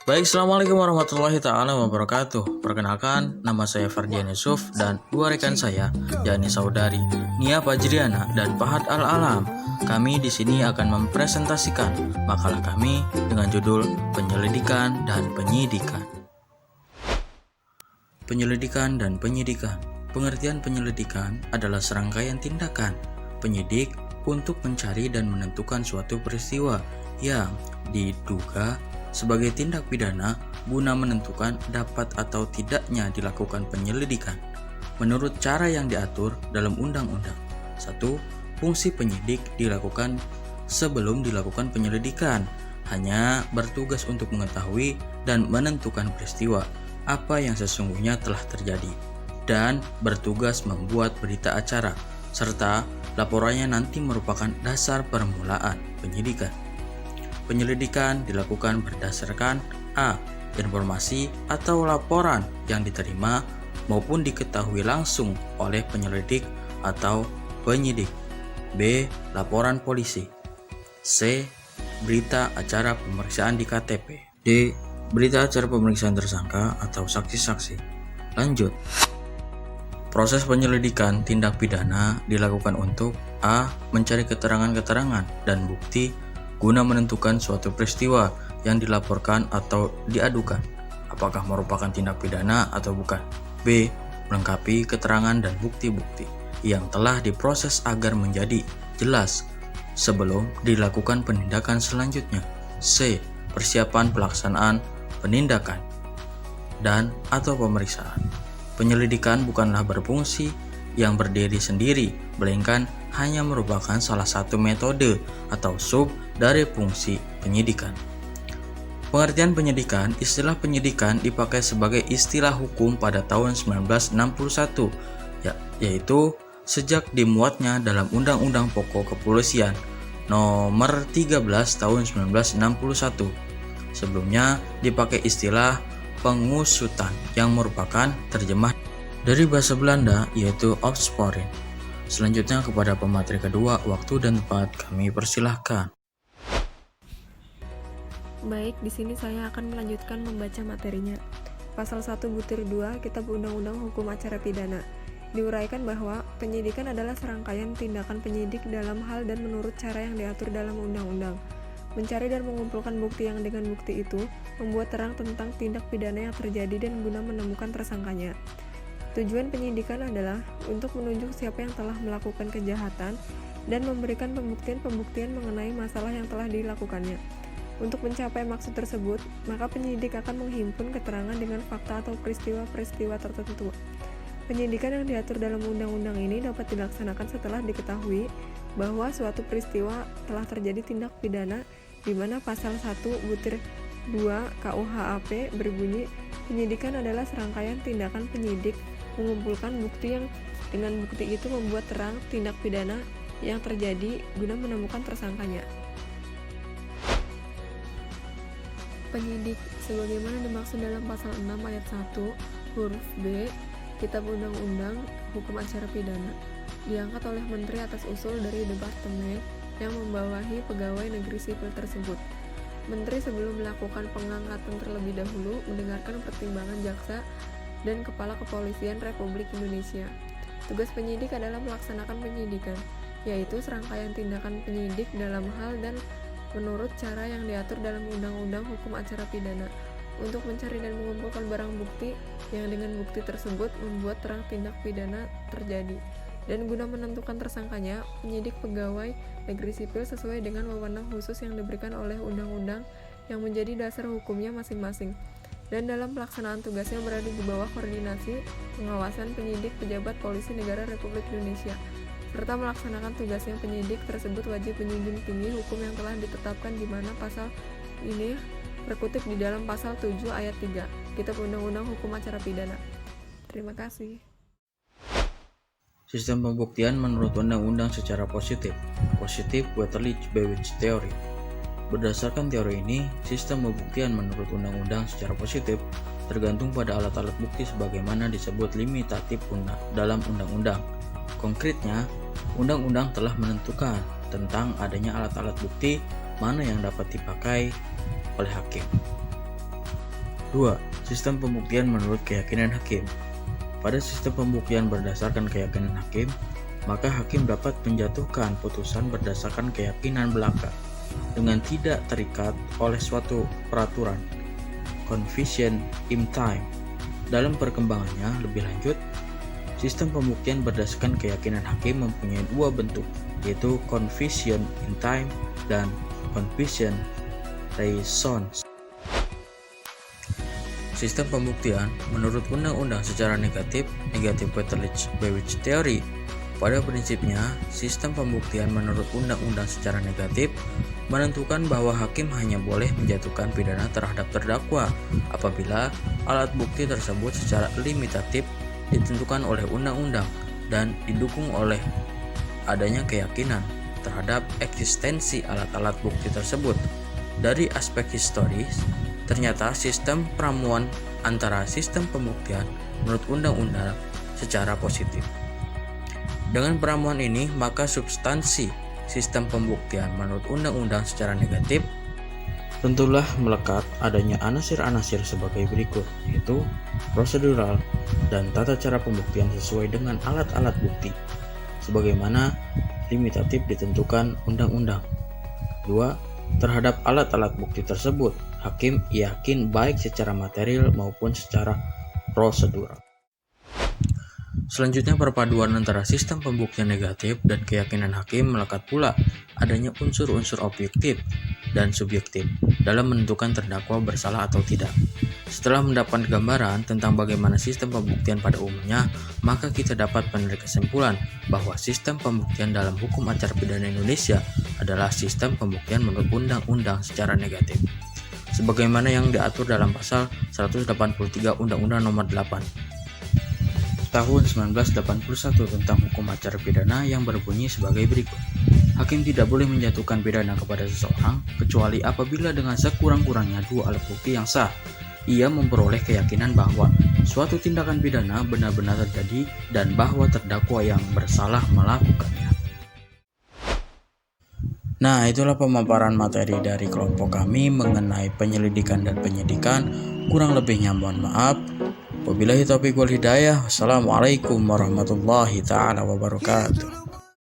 Baik, Assalamualaikum warahmatullahi ta'ala wabarakatuh. Perkenalkan, nama saya Fardian Yusuf dan dua rekan saya, yakni saudari Nia Fajriana dan Fahad Al-Alam. Kami di sini akan mempresentasikan makalah kami dengan judul Penyelidikan dan Penyidikan. Penyelidikan dan penyidikan. Pengertian penyelidikan adalah serangkaian tindakan penyidik untuk mencari dan menentukan suatu peristiwa yang diduga sebagai tindak pidana guna menentukan dapat atau tidaknya dilakukan penyelidikan menurut cara yang diatur dalam undang-undang. 1. Fungsi penyidik dilakukan sebelum dilakukan penyelidikan, hanya bertugas untuk mengetahui dan menentukan peristiwa apa yang sesungguhnya telah terjadi dan bertugas membuat berita acara serta laporannya nanti merupakan dasar permulaan penyidikan. Penyelidikan dilakukan berdasarkan A. Informasi atau laporan yang diterima maupun diketahui langsung oleh penyelidik atau penyidik. B. Laporan polisi. C. Berita acara pemeriksaan di KTP. D. Berita acara pemeriksaan tersangka atau saksi-saksi. Lanjut. Proses penyelidikan tindak pidana dilakukan untuk A. Mencari keterangan-keterangan dan bukti guna menentukan suatu peristiwa yang dilaporkan atau diadukan apakah merupakan tindak pidana atau bukan. B. Melengkapi keterangan dan bukti-bukti yang telah diproses agar menjadi jelas sebelum dilakukan penindakan selanjutnya. C. Persiapan pelaksanaan penindakan dan atau pemeriksaan. Penyelidikan bukanlah berfungsi yang berdiri sendiri, melainkan hanya merupakan salah satu metode atau sub dari fungsi penyidikan. Pengertian penyidikan, istilah penyidikan dipakai sebagai istilah hukum pada tahun 1961, yaitu sejak dimuatnya dalam Undang-Undang Pokok Kepolisian Nomor 13 tahun 1961. Sebelumnya dipakai istilah pengusutan yang merupakan terjemah dari bahasa Belanda yaitu opsporing. Selanjutnya kepada pemateri kedua, waktu dan tempat kami persilahkan. Baik, di sini saya akan melanjutkan membaca materinya. Pasal 1-2 Kitab Undang-Undang Hukum Acara Pidana diuraikan bahwa penyidikan adalah serangkaian tindakan penyidik dalam hal dan menurut cara yang diatur dalam undang-undang. Mencari dan mengumpulkan bukti yang dengan bukti itu membuat terang tentang tindak pidana yang terjadi dan guna menemukan tersangkanya. Tujuan penyidikan adalah untuk menunjuk siapa yang telah melakukan kejahatan dan memberikan pembuktian-pembuktian mengenai masalah yang telah dilakukannya. Untuk mencapai maksud tersebut, maka penyidik akan menghimpun keterangan dengan fakta atau peristiwa-peristiwa tertentu. Penyidikan yang diatur dalam undang-undang ini dapat dilaksanakan setelah diketahui bahwa suatu peristiwa telah terjadi tindak pidana di mana pasal 1-2 KUHP berbunyi, penyidikan adalah serangkaian tindakan penyidik mengumpulkan bukti yang dengan bukti itu membuat terang tindak pidana yang terjadi guna menemukan tersangkanya. Penyidik sebagaimana dimaksud dalam pasal 6 ayat 1 huruf B Kitab Undang-Undang Hukum Acara Pidana diangkat oleh Menteri atas usul dari Departemen yang membawahi pegawai negeri sipil tersebut. Menteri sebelum melakukan pengangkatan terlebih dahulu mendengarkan pertimbangan jaksa dan Kepala Kepolisian Republik Indonesia. Tugas penyidik adalah melaksanakan penyidikan, yaitu serangkaian tindakan penyidik dalam hal dan menurut cara yang diatur dalam Undang-Undang Hukum Acara Pidana untuk mencari dan mengumpulkan barang bukti yang dengan bukti tersebut membuat terang tindak pidana terjadi dan guna menentukan tersangkanya. Penyidik pegawai negeri sipil sesuai dengan wewenang khusus yang diberikan oleh undang-undang yang menjadi dasar hukumnya masing-masing, dan dalam pelaksanaan tugasnya berada di bawah koordinasi pengawasan penyidik pejabat polisi negara Republik Indonesia, serta melaksanakan tugasnya. Penyidik tersebut wajib menjunjung tinggi hukum yang telah ditetapkan di mana pasal ini terkutip di dalam pasal 7 ayat 3 Kitab Undang-Undang Hukum Acara Pidana. Terima kasih. Sistem pembuktian menurut undang-undang secara positif. Positive Waterlich-Bewicz Theory. Berdasarkan teori ini, sistem pembuktian menurut undang-undang secara positif tergantung pada alat-alat bukti sebagaimana disebut limitatif dalam undang-undang. Konkretnya, undang-undang telah menentukan tentang adanya alat-alat bukti mana yang dapat dipakai oleh hakim. 2. Sistem pembuktian menurut keyakinan hakim. Pada sistem pembuktian berdasarkan keyakinan hakim, maka hakim dapat menjatuhkan putusan berdasarkan keyakinan belaka dengan tidak terikat oleh suatu peraturan. Confusion in time. Dalam perkembangannya lebih lanjut, sistem pembuktian berdasarkan keyakinan hakim mempunyai dua bentuk, yaitu confusion in time dan confusion raisons. Sistem pembuktian menurut undang-undang secara negatif Petalich-Bewich Theory. Pada prinsipnya, sistem pembuktian menurut undang-undang secara negatif menentukan bahwa hakim hanya boleh menjatuhkan pidana terhadap terdakwa apabila alat bukti tersebut secara limitatif ditentukan oleh undang-undang dan didukung oleh adanya keyakinan terhadap eksistensi alat-alat bukti tersebut. Dari aspek historis, ternyata sistem peramuan antara sistem pembuktian menurut undang-undang secara positif. Dengan peramuan ini, maka substansi sistem pembuktian menurut undang-undang secara negatif tentulah melekat adanya anasir-anasir sebagai berikut, yaitu prosedural dan tata cara pembuktian sesuai dengan alat-alat bukti, sebagaimana limitatif ditentukan undang-undang. 2. Terhadap alat-alat bukti tersebut, hakim yakin baik secara material maupun secara prosedural. Selanjutnya, perpaduan antara sistem pembuktian negatif dan keyakinan hakim melekat pula adanya unsur-unsur objektif dan subjektif dalam menentukan terdakwa bersalah atau tidak. Setelah mendapat gambaran tentang bagaimana sistem pembuktian pada umumnya, maka kita dapat menarik kesimpulan bahwa sistem pembuktian dalam hukum acara pidana Indonesia adalah sistem pembuktian menurut undang-undang secara negatif, sebagaimana yang diatur dalam pasal 183 Undang-Undang Nomor 8 Tahun 1981 tentang hukum acara pidana yang berbunyi sebagai berikut. Hakim tidak boleh menjatuhkan pidana kepada seseorang kecuali apabila dengan sekurang-kurangnya dua alat bukti yang sah, ia memperoleh keyakinan bahwa suatu tindakan pidana benar-benar terjadi dan bahwa terdakwa yang bersalah melakukannya. Nah, itulah pemaparan materi dari kelompok kami mengenai penyelidikan dan penyidikan. Kurang lebihnya mohon maaf. Wabillahi taufiq wal hidayah. Wassalamualaikum warahmatullahi taala wabarakatuh.